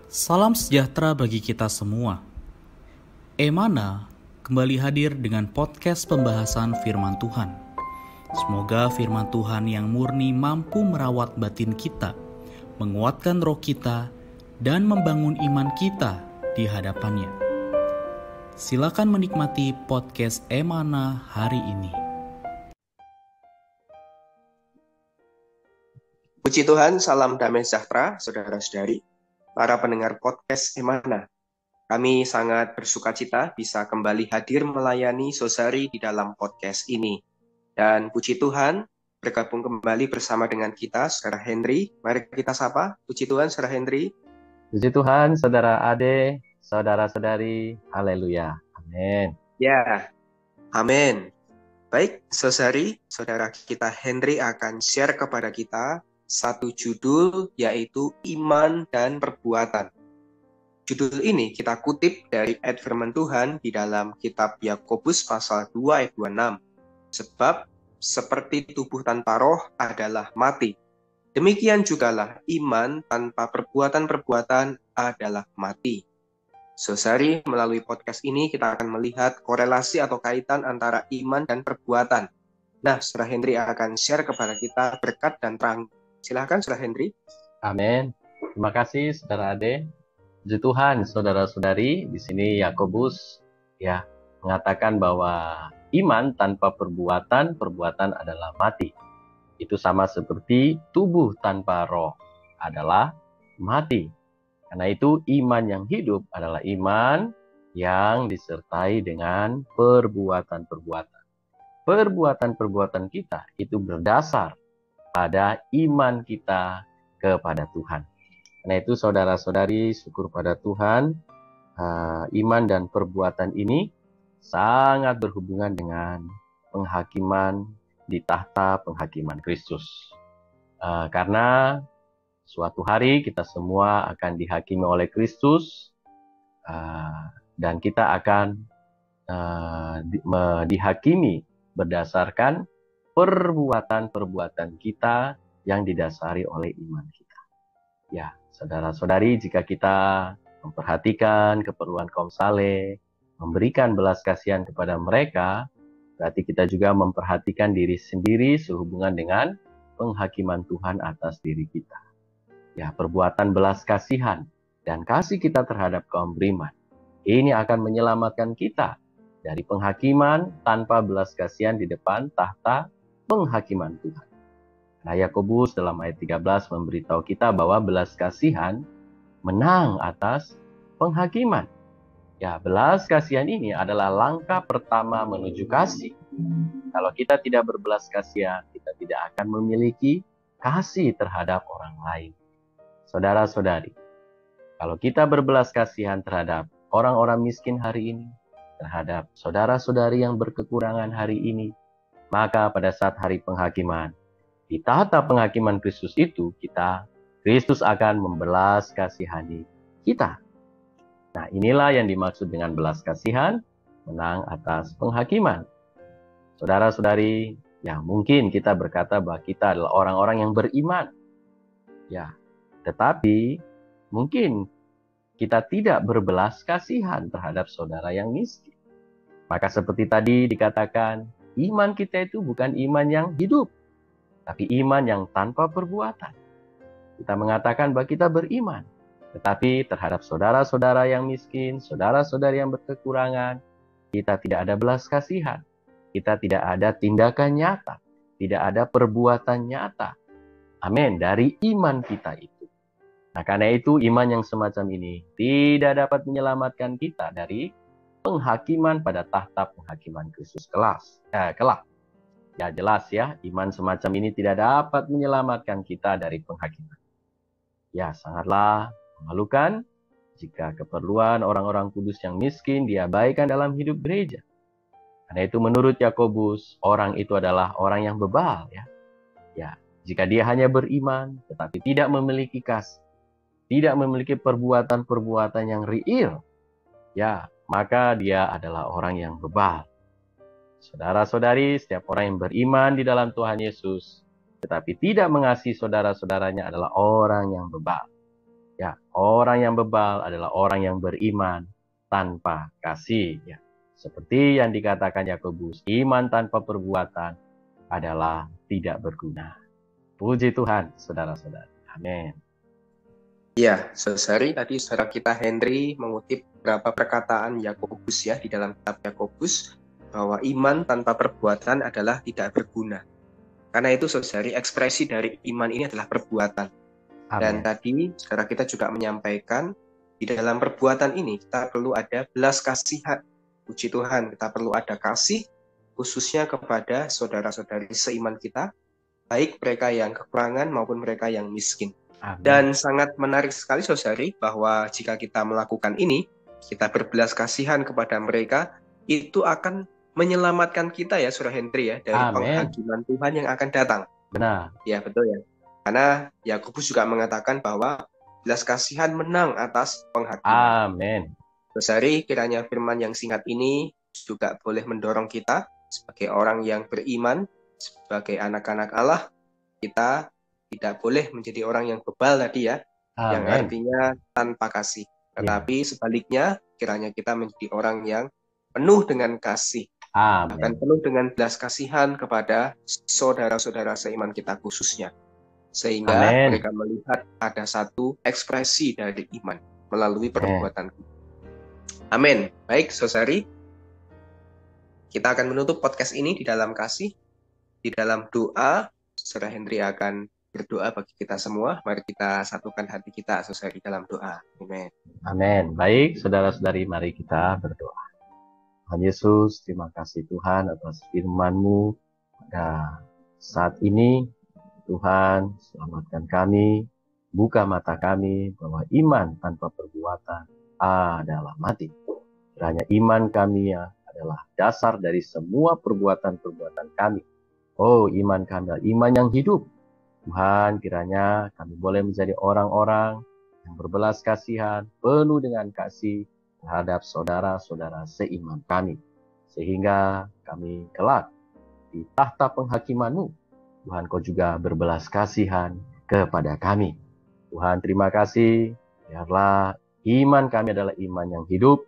Salam sejahtera bagi kita semua. Emana kembali hadir dengan podcast pembahasan firman Tuhan. Semoga firman Tuhan yang murni mampu merawat batin kita, menguatkan roh kita, dan membangun iman kita di hadapannya. Silakan menikmati podcast Emana hari ini. Puji Tuhan, salam damai sejahtera, saudara-saudari, para pendengar podcast Emana. Kami sangat bersuka cita bisa kembali hadir melayani Sosari di dalam podcast ini. Dan puji Tuhan, bergabung kembali bersama dengan kita, Saudara Henry. Mari kita sapa. Puji Tuhan, Saudara Henry. Puji Tuhan, Saudara Ade, saudara-saudari, haleluya, amin. Ya, amin. Baik, Sosari, saudara kita Henry akan share kepada kita satu judul, yaitu Iman dan Perbuatan. Judul ini kita kutip dari ayat firman Tuhan di dalam kitab Yakobus pasal 2 ayat 26. Sebab seperti tubuh tanpa roh adalah mati, demikian jugalah iman tanpa perbuatan-perbuatan adalah mati. Sosari, melalui podcast ini kita akan melihat korelasi atau kaitan antara iman dan perbuatan. Nah, Saudara Henry akan share kepada kita berkat dan terang. Silahkan, Saudara Henry. Amin. Terima kasih, Saudara Ade. Puji Tuhan, saudara-saudari, di sini Yakobus mengatakan bahwa iman tanpa perbuatan, perbuatan adalah mati. Itu sama seperti tubuh tanpa roh adalah mati. Karena itu iman yang hidup adalah iman yang disertai dengan perbuatan-perbuatan. Perbuatan-perbuatan kita itu berdasar pada iman kita kepada Tuhan. Karena itu saudara-saudari, syukur pada Tuhan, iman dan perbuatan ini sangat berhubungan dengan penghakiman di tahta penghakiman Kristus. Karena suatu hari kita semua akan dihakimi oleh Kristus, dan kita akan dihakimi berdasarkan perbuatan-perbuatan kita yang didasari oleh iman kita. Ya, saudara-saudari, jika kita memperhatikan keperluan kaum saleh, memberikan belas kasihan kepada mereka, berarti kita juga memperhatikan diri sendiri sehubungan dengan penghakiman Tuhan atas diri kita. Ya, perbuatan belas kasihan dan kasih kita terhadap kaum beriman, ini akan menyelamatkan kita dari penghakiman tanpa belas kasihan di depan tahta penghakiman Tuhan. Nah, Yakobus dalam ayat 13 memberitahu kita bahwa belas kasihan menang atas penghakiman. Ya, belas kasihan ini adalah langkah pertama menuju kasih. Kalau kita tidak berbelas kasihan, kita tidak akan memiliki kasih terhadap orang lain. Saudara-saudari, kalau kita berbelas kasihan terhadap orang-orang miskin hari ini, terhadap saudara-saudari yang berkekurangan hari ini, maka pada saat hari penghakiman, di tahta penghakiman Kristus itu, Kristus akan membelas kasihani kita. Nah, inilah yang dimaksud dengan belas kasihan, menang atas penghakiman. Saudara-saudari, ya mungkin kita berkata bahwa kita adalah orang-orang yang beriman. Ya, tetapi mungkin kita tidak berbelas kasihan terhadap saudara yang miskin. Maka seperti tadi dikatakan, iman kita itu bukan iman yang hidup, tapi iman yang tanpa perbuatan. Kita mengatakan bahwa kita beriman, tetapi terhadap saudara-saudara yang miskin, saudara-saudari yang berkekurangan, kita tidak ada belas kasihan. Kita tidak ada tindakan nyata, tidak ada perbuatan nyata. Amin, dari iman kita itu. Nah, karena itu iman yang semacam ini tidak dapat menyelamatkan kita dari penghakiman pada tahta penghakiman Kristus kelak. Ya jelas ya, iman semacam ini tidak dapat menyelamatkan kita dari penghakiman. Ya, sangatlah memalukan jika keperluan orang-orang kudus yang miskin diabaikan dalam hidup gereja. Karena itu menurut Yakobus, orang itu adalah orang yang bebal ya. Ya, jika dia hanya beriman tetapi tidak memiliki kasih, tidak memiliki perbuatan-perbuatan yang real, ya, maka dia adalah orang yang bebal. Saudara-saudari, setiap orang yang beriman di dalam Tuhan Yesus, tetapi tidak mengasihi saudara-saudaranya adalah orang yang bebal. Ya, orang yang bebal adalah orang yang beriman tanpa kasih. Ya, seperti yang dikatakan Yakobus, iman tanpa perbuatan adalah tidak berguna. Puji Tuhan, saudara-saudara. Amin. Ya, saudari, tadi saudara kita Henry mengutip beberapa perkataan Yakobus ya di dalam kitab Yakobus bahwa iman tanpa perbuatan adalah tidak berguna. Karena itu saudari, ekspresi dari iman ini adalah perbuatan. Amin. Dan tadi saudara kita juga menyampaikan di dalam perbuatan ini kita perlu ada belas kasihan. Puji Tuhan, kita perlu ada kasih khususnya kepada saudara-saudari seiman kita, baik mereka yang kekurangan maupun mereka yang miskin. Amin. Dan sangat menarik sekali saudari bahwa jika kita melakukan ini, kita berbelas kasihan kepada mereka, itu akan menyelamatkan kita ya Saudara Henry ya dari Amin. penghakiman Tuhan yang akan datang. Benar. Ya betul ya. Karena Yakobus juga mengatakan bahwa belas kasihan menang atas penghakiman. Amin. Saudari, kiranya firman yang singkat ini juga boleh mendorong kita sebagai orang yang beriman, sebagai anak-anak Allah, kita tidak boleh menjadi orang yang bebal tadi ya, Amin. yang artinya tanpa kasih. Tetapi sebaliknya, kiranya kita menjadi orang yang penuh dengan kasih. Amin. Bahkan penuh dengan belas kasihan kepada saudara-saudara seiman kita khususnya. Sehingga Amin. mereka melihat ada satu ekspresi dari iman melalui perbuatan. Amin. Baik, saudari, kita akan menutup podcast ini di dalam kasih, di dalam doa. Saudara Henry akan berdoa bagi kita semua. Mari kita satukan hati kita sesuai di dalam doa. Amin. Amin. Baik, saudara-saudari, mari kita berdoa. Tuhan Yesus, terima kasih Tuhan atas firman-Mu pada saat ini. Tuhan, selamatkan kami, buka mata kami bahwa iman tanpa perbuatan adalah mati. Kiranya iman kami adalah dasar dari semua perbuatan-perbuatan kami. Oh, iman kami adalah iman yang hidup. Tuhan, kiranya kami boleh menjadi orang-orang yang berbelas kasihan, penuh dengan kasih terhadap saudara-saudara seiman kami. Sehingga kami kelak di tahta penghakiman-Mu, Tuhan, Kau juga berbelas kasihan kepada kami. Tuhan, terima kasih. Biarlah iman kami adalah iman yang hidup.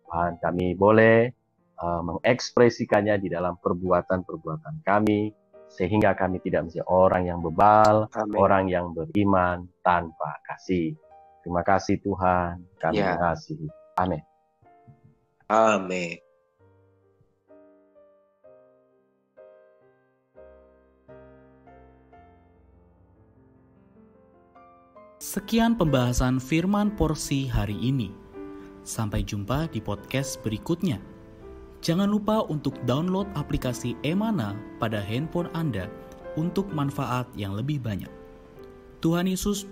Tuhan, kami boleh mengekspresikannya di dalam perbuatan-perbuatan kami, sehingga kami tidak menjadi orang yang bebal, Amin. orang yang beriman tanpa kasih. Terima kasih Tuhan, kami mengasihi. Amin. Amin. Sekian pembahasan firman porsi hari ini. Sampai jumpa di podcast berikutnya. Jangan lupa untuk download aplikasi Emana pada handphone Anda untuk manfaat yang lebih banyak. Tuhan Yesus